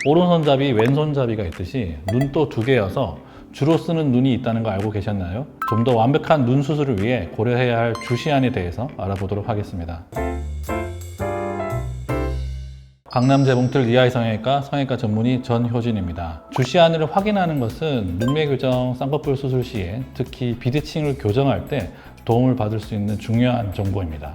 오른손잡이, 왼손잡이가 있듯이 눈도 두 개여서 주로 쓰는 눈이 있다는 거 알고 계셨나요? 좀 더 완벽한 눈 수술을 위해 고려해야 할 주시안에 대해서 알아보도록 하겠습니다. 강남 재봉틀 이하이 성형외과 전문의 전효진입니다. 주시안을 확인하는 것은 눈매 교정, 쌍꺼풀 수술 시에 특히 비대칭을 교정할 때 도움을 받을 수 있는 중요한 정보입니다.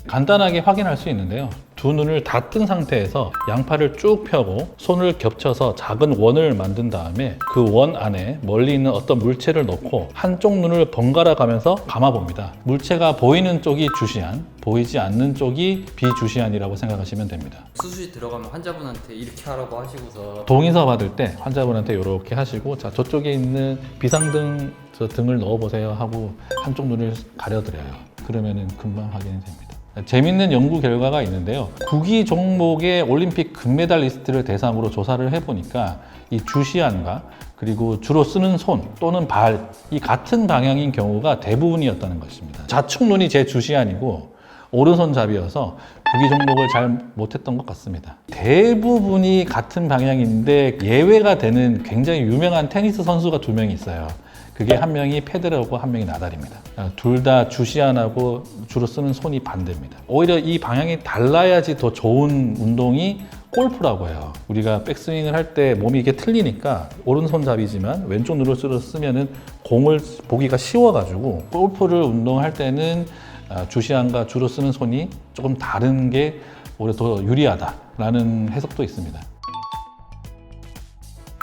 간단하게 확인할 수 있는데요. 두 눈을 다 뜬 상태에서 양팔을 쭉 펴고 손을 겹쳐서 작은 원을 만든 다음에 그 원 안에 멀리 있는 어떤 물체를 넣고 한쪽 눈을 번갈아 가면서 감아봅니다. 물체가 보이는 쪽이 주시안, 보이지 않는 쪽이 비주시안이라고 생각하시면 됩니다. 수술이 들어가면 환자분한테 이렇게 하라고 하시고서 동의서 받을 때 환자분한테 이렇게 하시고, 자, 저쪽에 있는 비상등 저 등을 넣어보세요 하고 한쪽 눈을 가려드려요. 그러면은 금방 확인이 됩니다. 재밌는 연구 결과가 있는데요. 구기 종목의 올림픽 금메달리스트를 대상으로 조사를 해보니까 이 주시안과 그리고 주로 쓰는 손 또는 발이 같은 방향인 경우가 대부분이었다는 것입니다. 좌측 눈이 제 주시안이고 오른손잡이여서 구기 종목을 잘 못했던 것 같습니다. 대부분이 같은 방향인데 예외가 되는 굉장히 유명한 테니스 선수가 두 명이 있어요. 그게 한 명이 페데러고 한 명이 나달입니다. 둘 다 주시안하고 주로 쓰는 손이 반대입니다. 오히려 이 방향이 달라야지 더 좋은 운동이 골프라고 해요. 우리가 백스윙을 할 때 몸이 이게 틀리니까 오른손잡이지만 왼쪽 눈으로 쓰면은 공을 보기가 쉬워가지고 골프를 운동할 때는 주시안과 주로 쓰는 손이 조금 다른 게 오히려 더 유리하다라는 해석도 있습니다.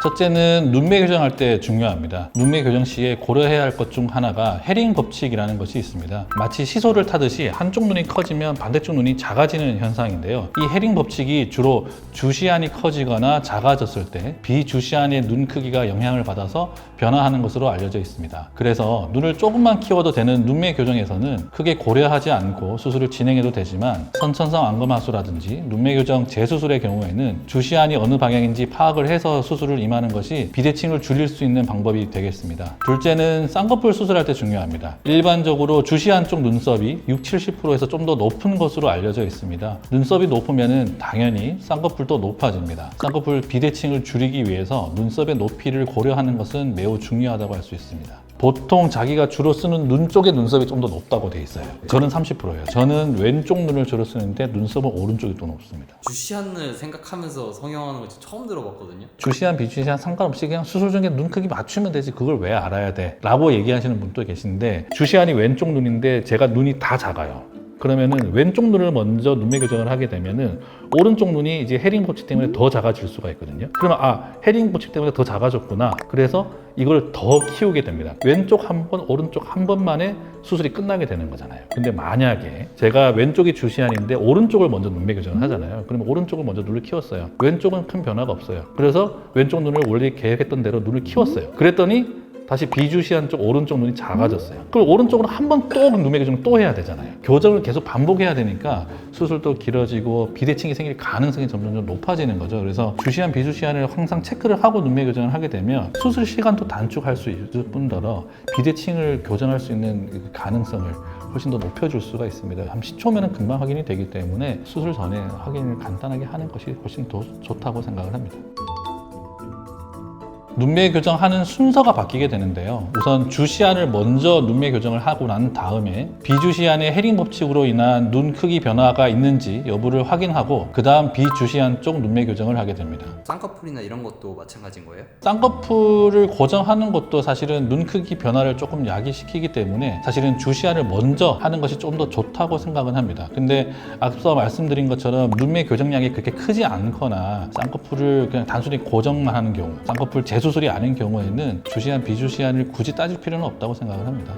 첫째는 눈매 교정할 때 중요합니다. 눈매 교정 시에 고려해야 할 것 중 하나가 헤링 법칙이라는 것이 있습니다. 마치 시소를 타듯이 한쪽 눈이 커지면 반대쪽 눈이 작아지는 현상인데요. 이 헤링 법칙이 주로 주시안이 커지거나 작아졌을 때 비주시안의 눈 크기가 영향을 받아서 변화하는 것으로 알려져 있습니다. 그래서 눈을 조금만 키워도 되는 눈매 교정에서는 크게 고려하지 않고 수술을 진행해도 되지만 선천성 안검하수라든지 눈매 교정 재수술의 경우에는 주시안이 어느 방향인지 파악을 해서 수술을 임하는 것이 비대칭을 줄일 수 있는 방법이 되겠습니다. 둘째는 쌍꺼풀 수술할 때 중요합니다. 일반적으로 주시안 쪽 눈썹이 60-70%에서 좀 더 높은 것으로 알려져 있습니다. 눈썹이 높으면 당연히 쌍꺼풀도 높아집니다. 쌍꺼풀 비대칭을 줄이기 위해서 눈썹의 높이를 고려하는 것은 매우 중요하다고 할 수 있습니다. 보통 자기가 주로 쓰는 눈 쪽의 눈썹이 좀 더 높다고 돼 있어요. 저는 30%예요. 저는 왼쪽 눈을 주로 쓰는데 눈썹은 오른쪽이 더 높습니다. 주시안을 생각하면서 성형하는 거 처음 들어봤거든요. 주시안, 비주시안 상관없이 그냥 수술 중에 눈 크기 맞추면 되지 그걸 왜 알아야 돼? 라고 얘기하시는 분도 계신데, 주시안이 왼쪽 눈인데 제가 눈이 다 작아요. 그러면은 왼쪽 눈을 먼저 눈매 교정을 하게 되면은 오른쪽 눈이 이제 헤링 법칙 때문에 더 작아질 수가 있거든요. 그러면 헤링 법칙 때문에 더 작아졌구나. 그래서 이걸 더 키우게 됩니다. 왼쪽 한 번, 오른쪽 한 번만에 수술이 끝나게 되는 거잖아요. 근데 만약에 제가 왼쪽이 주시안인데 오른쪽을 먼저 눈매 교정을 하잖아요. 그러면 오른쪽을 먼저 눈을 키웠어요. 왼쪽은 큰 변화가 없어요. 그래서 왼쪽 눈을 원래 계획했던 대로 눈을 키웠어요. 그랬더니 다시 비주시안 쪽 오른쪽 눈이 작아졌어요. 그럼 오른쪽으로 한 번 또 눈매 교정을 또 해야 되잖아요. 교정을 계속 반복해야 되니까 수술도 길어지고 비대칭이 생길 가능성이 점점 높아지는 거죠. 그래서 주시안, 비주시안을 항상 체크를 하고 눈매 교정을 하게 되면 수술 시간도 단축할 수 있을 뿐더러 비대칭을 교정할 수 있는 가능성을 훨씬 더 높여줄 수가 있습니다. 한 10초면 금방 확인이 되기 때문에 수술 전에 확인을 간단하게 하는 것이 훨씬 더 좋다고 생각을 합니다. 눈매 교정하는 순서가 바뀌게 되는데요. 우선 주시안을 먼저 눈매 교정을 하고 난 다음에 비주시안의 헤링 법칙으로 인한 눈 크기 변화가 있는지 여부를 확인하고 그 다음 비주시안 쪽 눈매 교정을 하게 됩니다. 쌍꺼풀이나 이런 것도 마찬가지인 거예요? 쌍꺼풀을 고정하는 것도 사실은 눈 크기 변화를 조금 야기시키기 때문에 사실은 주시안을 먼저 하는 것이 좀 더 좋다고 생각은 합니다. 근데 앞서 말씀드린 것처럼 눈매 교정량이 그렇게 크지 않거나 쌍꺼풀을 그냥 단순히 고정만 하는 경우, 쌍꺼풀 재수술이 아닌 경우에는 주시안, 비주시안을 굳이 따질 필요는 없다고 생각을 합니다.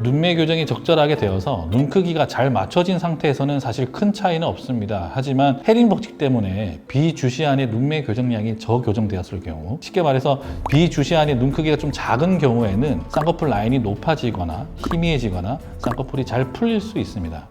눈매 교정이 적절하게 되어서 눈 크기가 잘 맞춰진 상태에서는 사실 큰 차이는 없습니다. 하지만 헤링 법칙 때문에 비주시안의 눈매 교정량이 저교정되었을 경우, 쉽게 말해서 비주시안의 눈 크기가 좀 작은 경우에는 쌍꺼풀 라인이 높아지거나 희미해지거나 쌍꺼풀이 잘 풀릴 수 있습니다.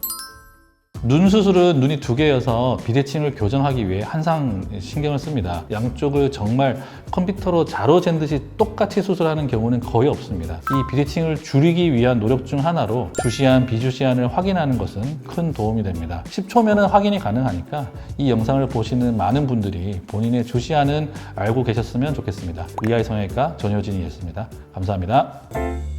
눈 수술은 눈이 두 개여서 비대칭을 교정하기 위해 항상 신경을 씁니다. 양쪽을 정말 컴퓨터로 자로 잰 듯이 똑같이 수술하는 경우는 거의 없습니다. 이 비대칭을 줄이기 위한 노력 중 하나로 주시안, 비주시안을 확인하는 것은 큰 도움이 됩니다. 10초면은 확인이 가능하니까 이 영상을 보시는 많은 분들이 본인의 주시안은 알고 계셨으면 좋겠습니다. 위아이 성형외과 전효진이었습니다. 감사합니다.